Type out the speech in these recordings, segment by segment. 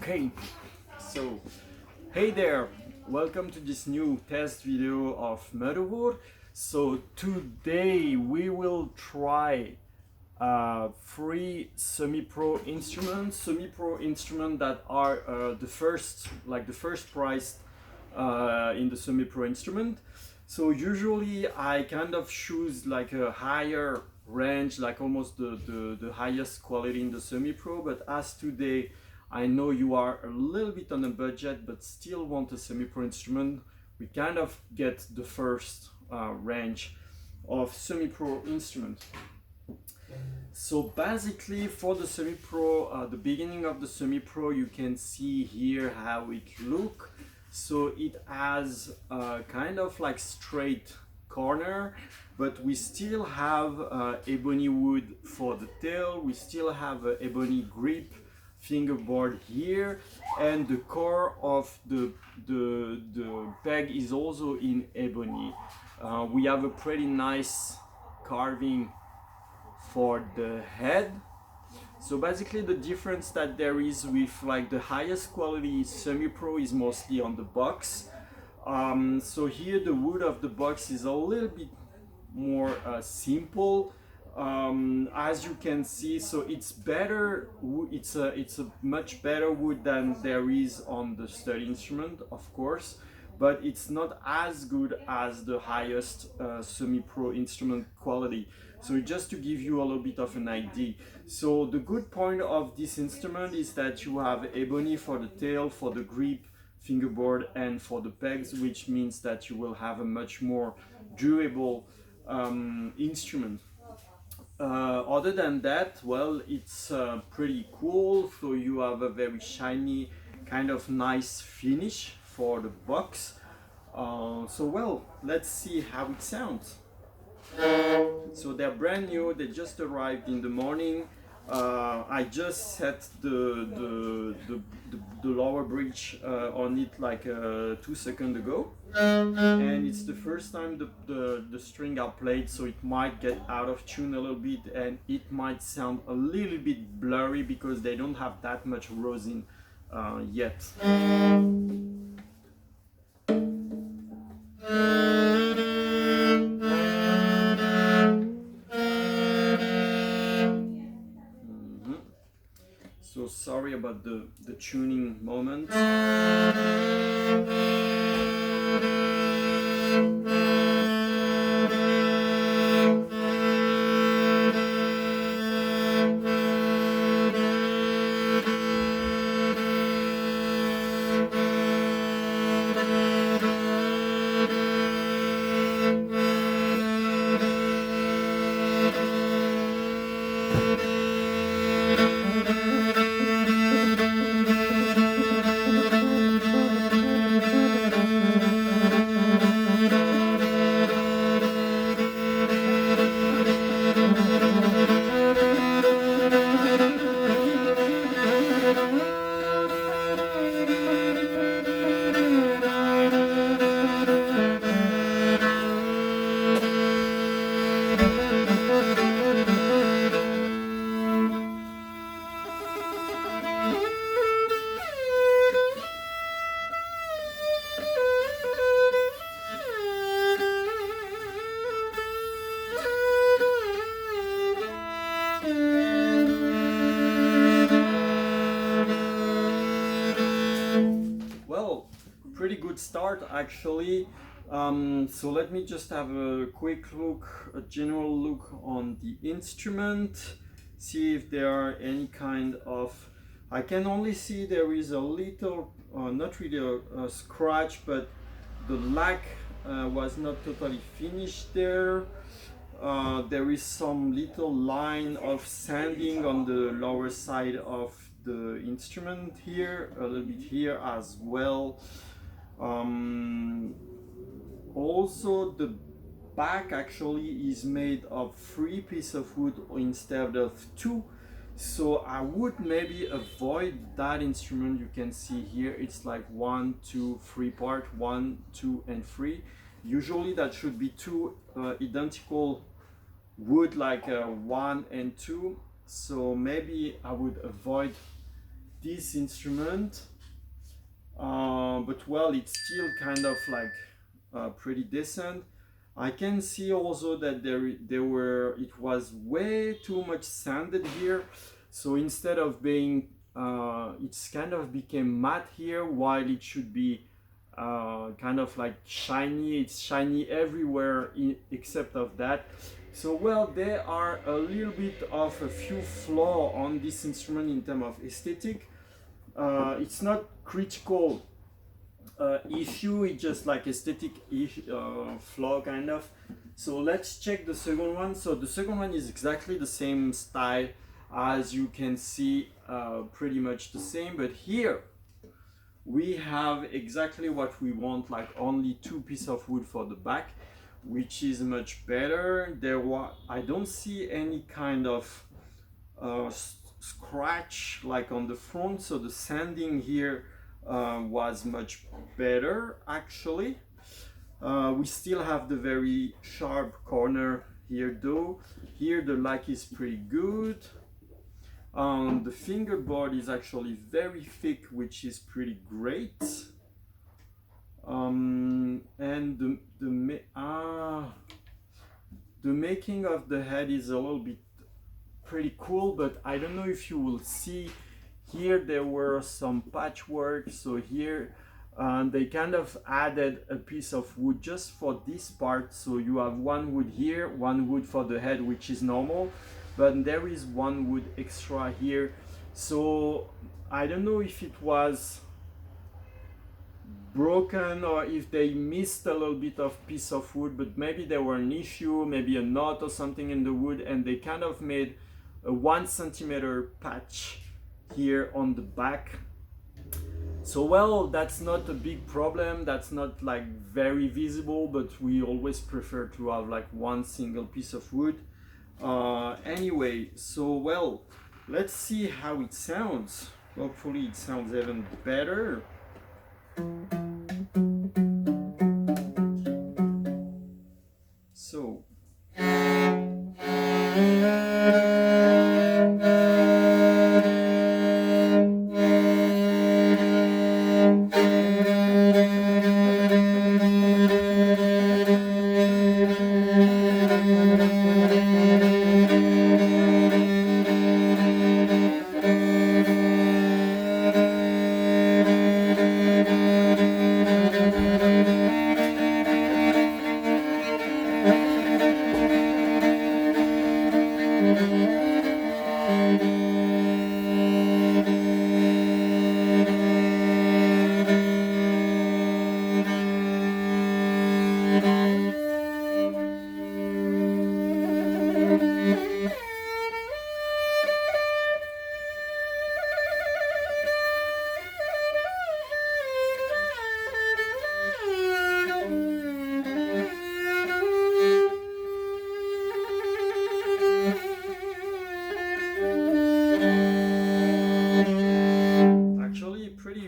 Okay, so hey there, welcome to this new test video of Morin Khuur. So today we will try three semi-pro instruments, that are the first priced in the semi-pro instrument. So usually I kind of choose like a higher range, like almost the highest quality in the semi-pro, but as today I know you are a little bit on a budget but still want a semi-pro instrument, we kind of get the first range of semi-pro instrument. So basically for the semi-pro, the beginning of the semi-pro, you can see here how it looks. So it has kind of like straight corner, but we still have ebony wood for the tail, we still have ebony grip fingerboard here, and the core of the peg is also in ebony. We have a pretty nice carving for the head. So basically the difference that there is with like the highest quality semi-pro is mostly on the box. So here the wood of the box is a little bit more simple. As you can see, so it's better, it's a much better wood than there is on the stud instrument, of course, but it's not as good as the highest semi-pro instrument quality. So just to give you a little bit of an idea. So the good point of this instrument is that you have ebony for the tail, for the grip, fingerboard, and for the pegs, which means that you will have a much more durable instrument. Other than that, well, it's pretty cool. So you have a very shiny, kind of nice finish for the box. So well, let's see how it sounds. So they're brand new, they just arrived in the morning. I just set the lower bridge on it like 2 seconds ago, and it's the first time the string are played, so it might get out of tune a little bit and it might sound a little bit blurry because they don't have that much rosin yet. So sorry about the tuning moment. Pretty good start actually. So let me just have a quick look, a general look on the instrument, see if there are any kind of, I can only see there is a little, not really a scratch, but the lac was not totally finished there. There is some little line of sanding on the lower side of the instrument here, a little bit here as well. Also the back actually is made of 3 pieces of wood instead of 2, so I would maybe avoid that instrument. You can see here it's like 1, 2, 3 part, 1, 2 and 3. Usually that should be 2 identical wood, like 1 and 2, so maybe I would avoid this instrument, but well, it's still kind of like pretty decent. I can see also that it was way too much sanded here, so instead of being it's kind of became matte here, while it should be kind of like shiny. It's shiny everywhere except of that. So well, there are a little bit of a few flaws on this instrument in terms of aesthetic. It's not critical issue, it's just like aesthetic flaw kind of. So let's check the second one. So the second one is exactly the same style, as you can see, pretty much the same, but here we have exactly what we want, like only two pieces of wood for the back, which is much better. I don't see any kind of scratch like on the front, so the sanding here was much better actually. We still have the very sharp corner here though. Here the lac is pretty good. The fingerboard is actually very thick, which is pretty great. And the making of the head is a little bit pretty cool, but I don't know if you will see here there were some patchwork. So here they kind of added a piece of wood just for this part, so you have one wood here, one wood for the head, which is normal, but there is one wood extra here. So I don't know if it was broken or if they missed a little bit of piece of wood, but maybe there were an issue, maybe a knot or something in the wood, and they kind of made a 1 centimeter patch here on the back. So well, that's not a big problem, that's not like very visible, but we always prefer to have like one single piece of wood. Anyway, so well, let's see how it sounds. Hopefully it sounds even better. So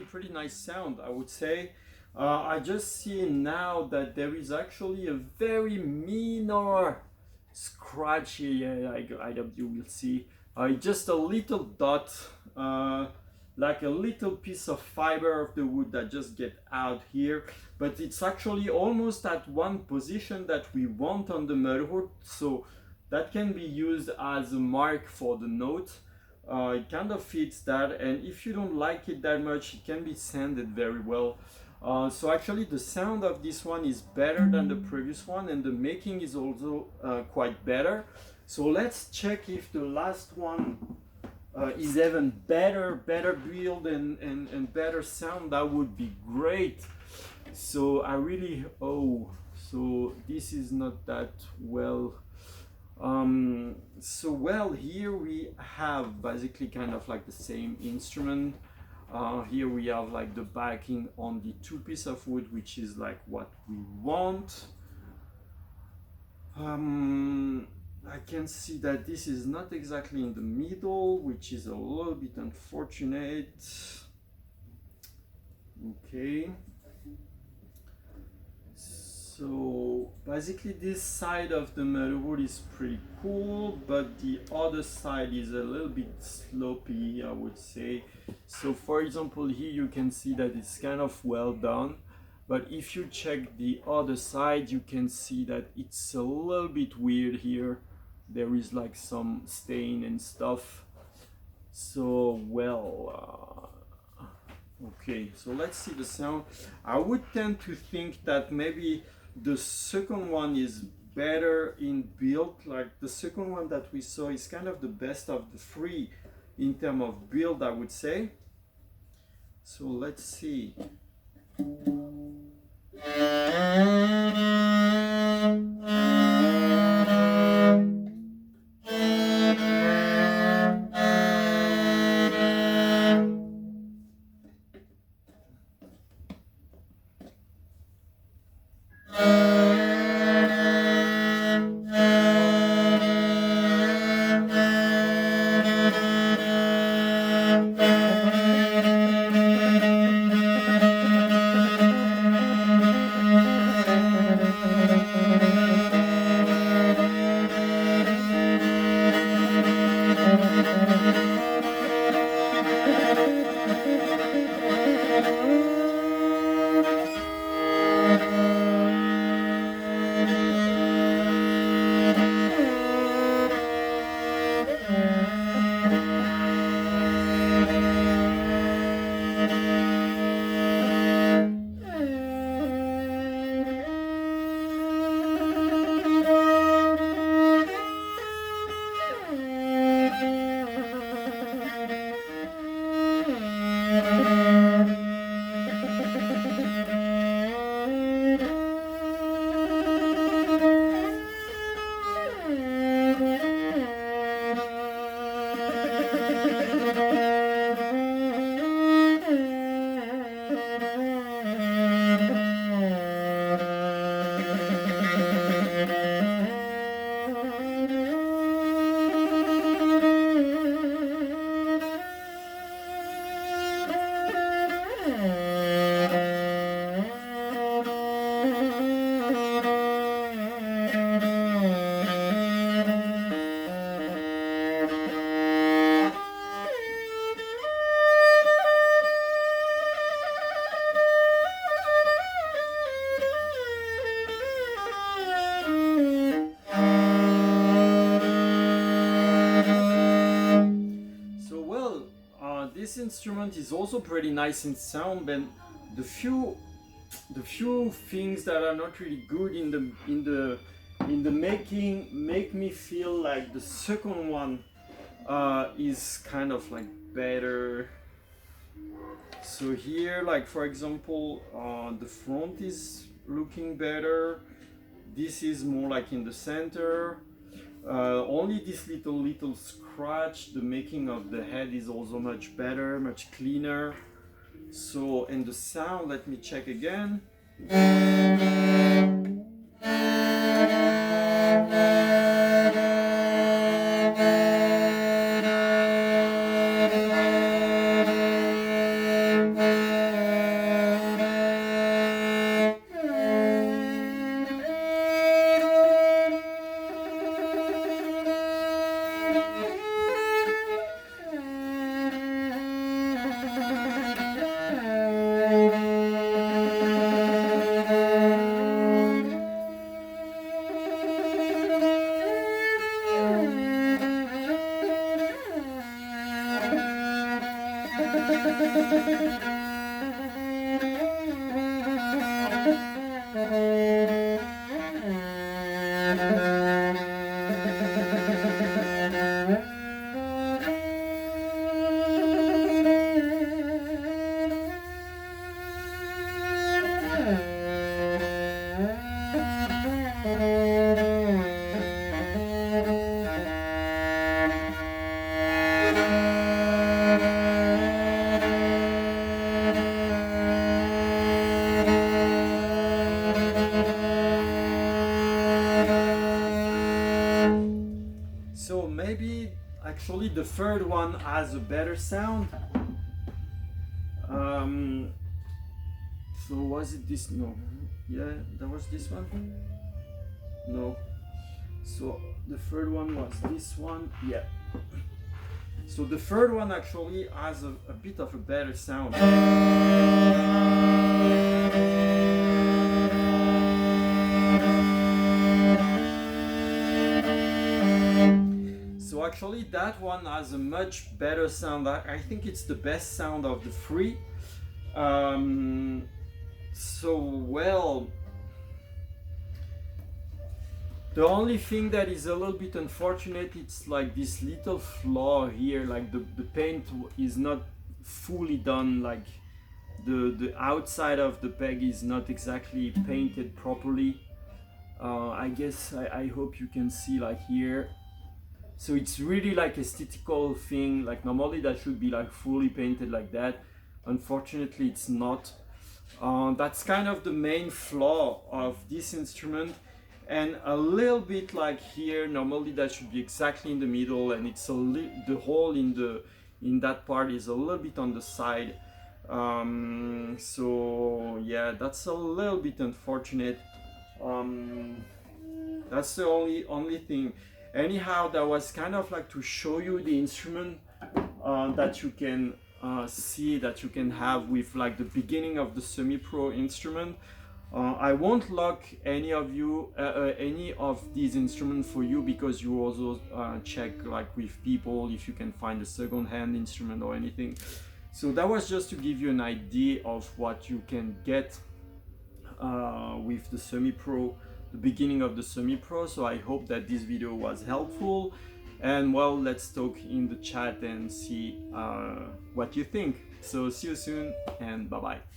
pretty nice sound, I would say. I just see now that there is actually a very minor scratch here. I hope you will see. Just a little dot, like a little piece of fiber of the wood that just get out here, but it's actually almost at one position that we want on the motherboard, so that can be used as a mark for the note. It kind of fits that, and if you don't like it that much, it can be sanded very well. So actually the sound of this one is better than the previous one, and the making is also quite better. So let's check if the last one is even better build and better sound. That would be great. So I really, so this is not that well. So well, here we have basically kind of like the same instrument. Here we have like the backing on the two pieces of wood, which is like what we want. I can see that this is not exactly in the middle, which is a little bit unfortunate. Okay. So basically this side of the Morin is pretty cool, but the other side is a little bit sloppy, I would say. So for example, here you can see that it's kind of well done, but if you check the other side, you can see that it's a little bit weird here. There is like some stain and stuff. So well, okay, so let's see the sound. I would tend to think that maybe the second one is better in build. Like the second one that we saw is kind of the best of the three in terms of build, I would say. So let's see. This instrument is also pretty nice in sound, but the few things that are not really good in the making make me feel like the second one is kind of like better. So here, like for example, the front is looking better. This is more like in the center. Only this little scratch. The making of the head is also much better, much cleaner. So, and the sound, let me check again. So maybe actually the third one has a better sound. So was it this? No. Yeah, that was this one? No. So the third one was this one. Yeah. So the third one actually has a bit of a better sound. So actually that one has a much better sound. I think it's the best sound of the three. So well, the only thing that is a little bit unfortunate, it's like this little flaw here, like the paint is not fully done, like the outside of the peg is not exactly painted properly. I guess I hope you can see like here. So it's really like aesthetical thing, like normally that should be like fully painted like that. Unfortunately it's not. That's kind of the main flaw of this instrument, and a little bit like here, normally that should be exactly in the middle, and it's the hole in that part is a little bit on the side. So yeah, that's a little bit unfortunate. That's the only thing. Anyhow, that was kind of like to show you the instrument that you can see, that you can have with like the beginning of the semi-pro instrument. I won't lock any of these instruments for you, because you also check like with people if you can find a second-hand instrument or anything. So that was just to give you an idea of what you can get with the semi-pro, the beginning of the semi-pro. So I hope that this video was helpful, and well, let's talk in the chat and see what you think. So see you soon, and bye bye.